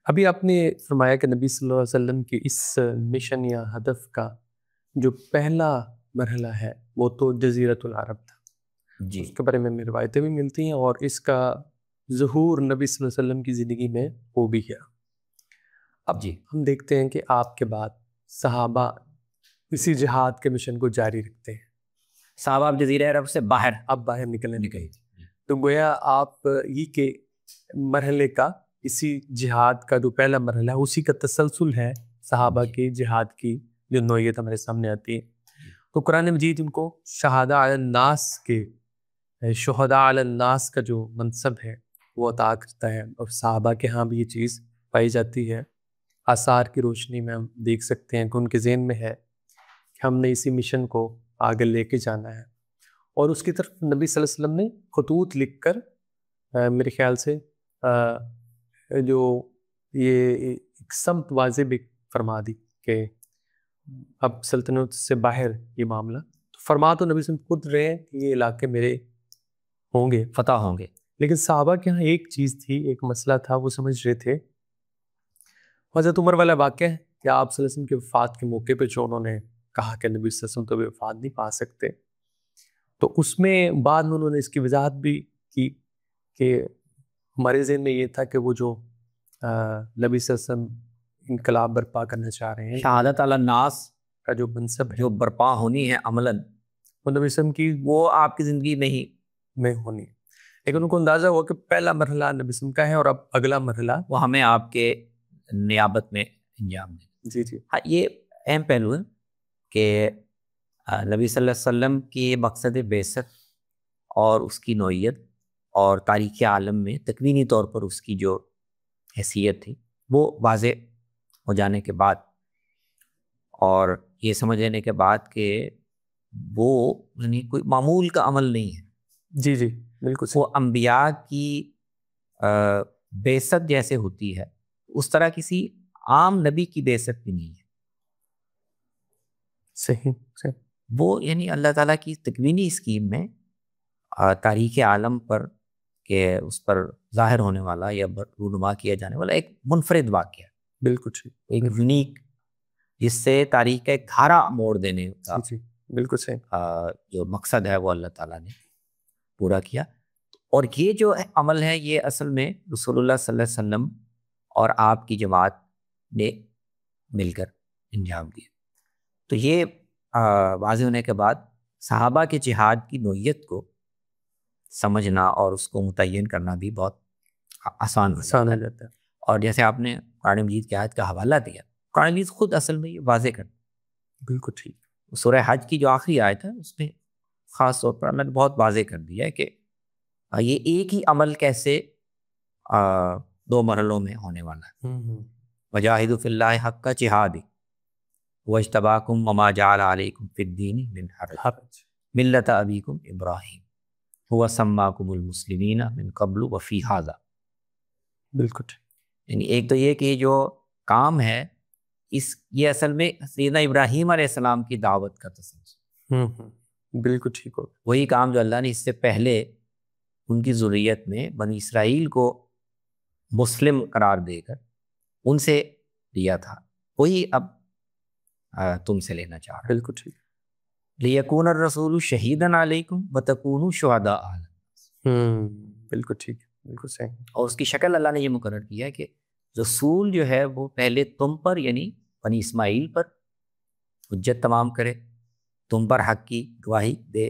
ابھی آپ نے فرمایا کہ نبی صلی اللہ علیہ وسلم کی اس مشن یا ہدف کا جو پہلا مرحلہ ہے وہ تو جزیرۃ العرب تھا. جی اس کے بارے میں ہمیں روایتیں بھی ملتی ہیں اور اس کا ظہور نبی صلی اللہ علیہ وسلم کی زندگی میں ہو بھی گیا. اب جی ہم دیکھتے ہیں کہ آپ کے بعد صحابہ اسی جہاد کے مشن کو جاری رکھتے ہیں. صحابہ اب جزیرہ عرب سے باہر اب باہر نکلنے نکل لگے. تو گویا آپ یہ کہ مرحلے کا اسی جہاد کا جو پہلا مرحلہ ہے اسی کا تسلسل ہے صحابہ کے جہاد کی جو نوعیت ہمارے سامنے آتی ہے. تو قرآن مجید ان کو شہادہ علی الناس کے شہداء علی الناس کا جو منصب ہے وہ عطا کرتا ہے، اور صحابہ کے ہاں بھی یہ چیز پائی جاتی ہے. آثار کی روشنی میں ہم دیکھ سکتے ہیں کہ ان کے ذہن میں ہے کہ ہم نے اسی مشن کو آگے لے کے جانا ہے، اور اس کی طرف نبی صلی اللہ علیہ وسلم نے خطوط لکھ کر میرے خیال سے جو یہ ایک سمت واضح بھی فرما دی کہ اب سلطنت سے باہر یہ معاملہ. تو فرما تو نبی صلی اللہ علیہ وسلم خود رہے ہیں کہ یہ علاقے میرے ہوں گے، فتح ہوں گے، لیکن صحابہ کے ہاں ایک چیز تھی، ایک مسئلہ تھا، وہ سمجھ رہے تھے. حضرت عمر والا واقعہ ہے کہ آپ صلی اللہ علیہ وسلم کے وفات کے موقع پہ جو انہوں نے کہا کہ نبی صلی اللہ علیہ وسلم تو وفات نہیں پا سکتے، تو اس میں بعد میں انہوں نے اس کی وضاحت بھی کی کہ ہمارے ذہن میں یہ تھا کہ وہ جو نبی صلی اللہ علیہ وسلم انقلاب برپا کرنا چاہ رہے ہیں، شہادت علی الناس کا جو منصب ہے جو برپا ہونی ہے عملاً، وہ نبی صلی اللہ علیہ وسلم کی وہ آپ کی زندگی میں ہی میں ہونی ہے. لیکن ان کو اندازہ ہوا کہ پہلا مرحلہ نبی صلی اللہ علیہ وسلم کا ہے اور اب اگلا مرحلہ وہ ہمیں آپ کے نیابت میں انجام دیں. جی جی ہاں، یہ اہم پہلو ہے کہ نبی صلی اللہ علیہ وسلم کی مقصد بعثت اور اس کی نوعیت اور تاریخ عالم میں تکوینی طور پر اس کی جو حیثیت تھی وہ واضح ہو جانے کے بعد، اور یہ سمجھ لینے کے بعد کہ وہ یعنی کوئی معمول کا عمل نہیں ہے. جی جی بالکل وہ انبیاء کی بعثت جیسے ہوتی ہے اس طرح کسی عام نبی کی بعثت بھی نہیں ہے. صحیح صحیح. وہ یعنی اللہ تعالیٰ کی تکوینی اسکیم میں تاریخ عالم پر کہ اس پر ظاہر ہونے والا یا رونما کیا جانے والا ایک منفرد واقعہ، بالکل ٹھیک، ایک یونیک، جس سے تاریخ کا ایک دھارا موڑ دینے کا جی بالکل صحیح. جو مقصد ہے وہ اللہ تعالیٰ نے پورا کیا. اور یہ جو عمل ہے یہ اصل میں رسول اللہ صلی اللہ علیہ وسلم اور آپ کی جماعت نے مل کر انجام دیا. تو یہ واضح ہونے کے بعد صحابہ کے جہاد کی نوعیت کو سمجھنا اور اس کو متعین کرنا بھی بہت آسان ہو جاتا ہے. اور جیسے آپ نے قرآن مجید کی آیت کا حوالہ دیا، قرآن مجید خود اصل میں یہ واضح کرتا ہے. بالکل ٹھیک. سورہ حج کی جو آخری آیت ہے اس میں خاص طور پر اللہ نے بہت واضح کر دیا ہے کہ یہ ایک ہی عمل کیسے دو مرحلوں میں ہونے والا ہے. وجاہدوا فی اللہ حق جہاد واجتباکم وما جعل علیکم فی الدین من حرج ملۃ ابیکم ابراہیم هو سماکم المسلمین من قبل وفی ھذا. بالکل. یعنی ایک تو یہ کہ جو کام ہے یہ اصل میں سیدنا ابراہیم علیہ السلام کی دعوت کا تسلسل. بالکل ٹھیک ہو. وہی کام جو اللہ نے اس سے پہلے ان کی ذریت میں بنی اسرائیل کو مسلم قرار دے کر ان سے لیا تھا، وہی اب تم سے لینا چاہ رہا. بالکل ٹھیک. لیکون الرسول شہیدا علیکم وتکونوا شہداء علی الناس. بالکل ٹھیک، بالکل صحیح. اور اس کی شکل اللہ نے یہ مقرر کیا ہے کہ رسول جو ہے وہ پہلے تم پر یعنی بنی اسماعیل پر حجت تمام کرے، تم پر حق کی گواہی دے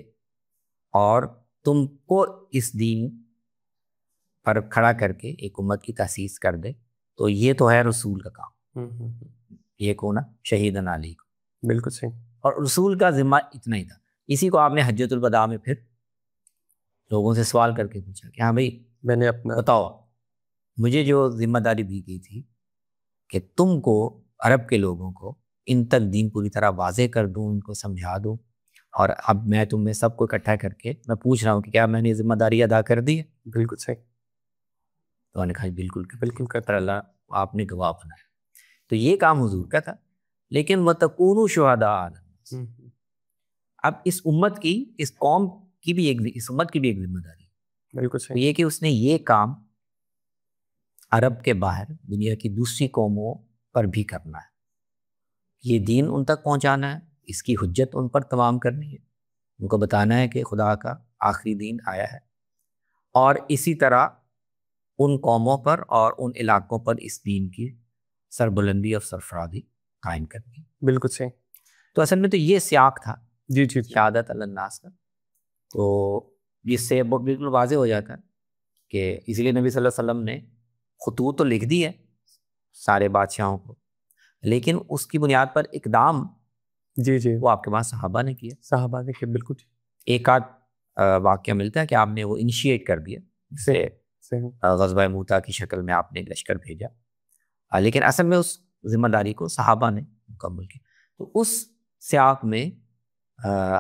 اور تم کو اس دین پر کھڑا کر کے ایک امت کی تاسیس کر دے. تو یہ تو ہے رسول کا کام، یہ کونا شہیدن علیکم. بالکل صحیح. اور رسول کا ذمہ اتنا ہی تھا. اسی کو آپ نے حجۃ الوداع میں پھر لوگوں سے سوال کر کے پوچھا کہ ہاں بھائی میں نے اپنا بتاؤ، مجھے جو ذمہ داری دی گئی تھی کہ تم کو عرب کے لوگوں کو ان تک دین پوری طرح واضح کر دوں، ان کو سمجھا دوں، اور اب میں تم میں سب کو اکٹھا کر کے میں پوچھ رہا ہوں کہ کیا میں نے ذمہ داری ادا کر دی ہے؟ بالکل صحیح. تو انہوں نے کہا بالکل بالکل کر اللہ آپ نے گواہ بنایا. تو یہ کام حضور کا تھا. لیکن وَتَكُونُوا شُهَدَاءَ عَلَى النَّاسِ، اب اس امت کی، اس قوم کی بھی ایک، اس امت کی بھی ایک ذمہ داری. بالکل صحیح. یہ کہ اس نے یہ کام عرب کے باہر دنیا کی دوسری قوموں پر بھی کرنا ہے. یہ دین ان تک پہنچانا ہے, اس کی حجت ان پر تمام کرنی ہے, ان کو بتانا ہے کہ خدا کا آخری دین آیا ہے, اور اسی طرح ان قوموں پر اور ان علاقوں پر اس دین کی سربلندی اور سرفرادی قائم کرنی ہے. بالکل صحیح. تو اصل میں تو یہ سیاق تھا جی جی شہادت علی الناس کا. تو جس سے بالکل واضح ہو جاتا ہے کہ اسی لیے نبی صلی اللہ علیہ وسلم نے خطوط تو لکھ دی ہے سارے بادشاہوں کو, لیکن اس کی بنیاد پر اقدام جی جی وہ آپ کے پاس صحابہ نے کیا. صحابہ نے کہ بالکل ایک آدھ واقعہ ملتا ہے کہ آپ نے وہ انیشیٹ کر دیا, جسے غزوہ موتا کی شکل میں آپ نے لشکر بھیجا, لیکن اصل میں اس ذمہ داری کو صحابہ نے مکمل کی. تو اس سیاق میں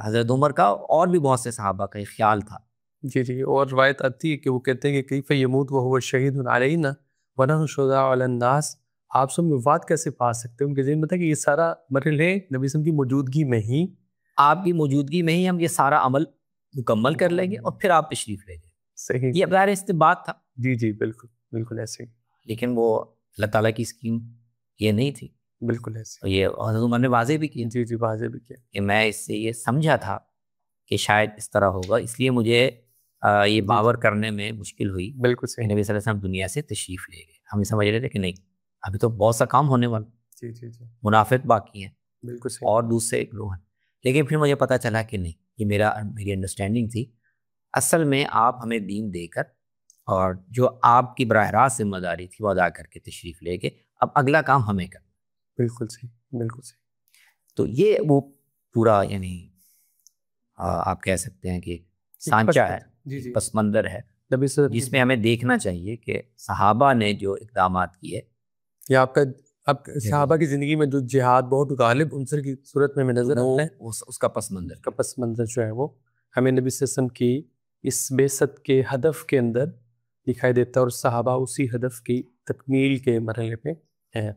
حضرت عمر کا اور بھی بہت سے صحابہ کا ایک خیال تھا. جی جی. اور روایت آتی ہے کہ وہ کہتے ہیں کہ کیف یموت وہو شہید علینا ونحن شہداء علی الناس, آپ سب وفات کیسے پا سکتے ہیں. ان کے ذہن میں تھا کہ یہ سارا مرحلے نبی صلی اللہ علیہ وسلم کی موجودگی میں ہی, آپ کی موجودگی میں ہی ہم یہ سارا عمل مکمل کر لیں گے اور پھر آپ تشریف لے جائیں. صحیح. یہ ظاہر استباط تھا. جی جی بالکل بالکل ایسے ہی. لیکن وہ اللہ تعالیٰ کی اسکیم یہ نہیں تھی. بالکل ایسے. اور یہ حضرت عمر نے واضح بھی کیا. جی جی واضح بھی کیا کہ میں اس سے یہ سمجھا تھا کہ شاید اس طرح ہوگا, اس لیے مجھے یہ باور کرنے میں مشکل ہوئی. بالکل صحیح. نبی صلی اللہ علیہ وسلم دنیا سے تشریف لے گئے. ہم یہ سمجھ رہے تھے کہ نہیں, ابھی تو بہت سا کام ہونے والا. جی جی جی منافق باقی ہیں. بالکل صحیح. اور دوسرے گروہ ہیں. لیکن پھر مجھے پتہ چلا کہ نہیں, یہ میری انڈرسٹینڈنگ تھی. اصل میں آپ ہمیں دین دے کر اور جو آپ کی براہ راست ذمہ داری تھی وہ ادا کر کے تشریف لے گئے, اب اگلا کام ہمیں کرنا. بالکل صحیح. بالکل صحیح. تو یہ وہ پورا یعنی آپ کہہ سکتے ہیں کہ سانچہ ہے, جی جی پس منظر ہے نبی صلی جس میں ہمیں دیکھنا چاہیے کہ صحابہ نے جو اقدامات کیے. یا آپ کا اب صحابہ کی زندگی میں جو جہاد بہت غالب عنصر کی صورت میں نظر آتا ہے, اس کا پس منظر کا پس منظر جو ہے وہ ہمیں نبی صلی اللہ علیہ وسلم کی اس بعثت کے ہدف کے اندر دکھائی دیتا ہے, اور صحابہ اسی ہدف کی تکمیل کے مرحلے پہ ہیں.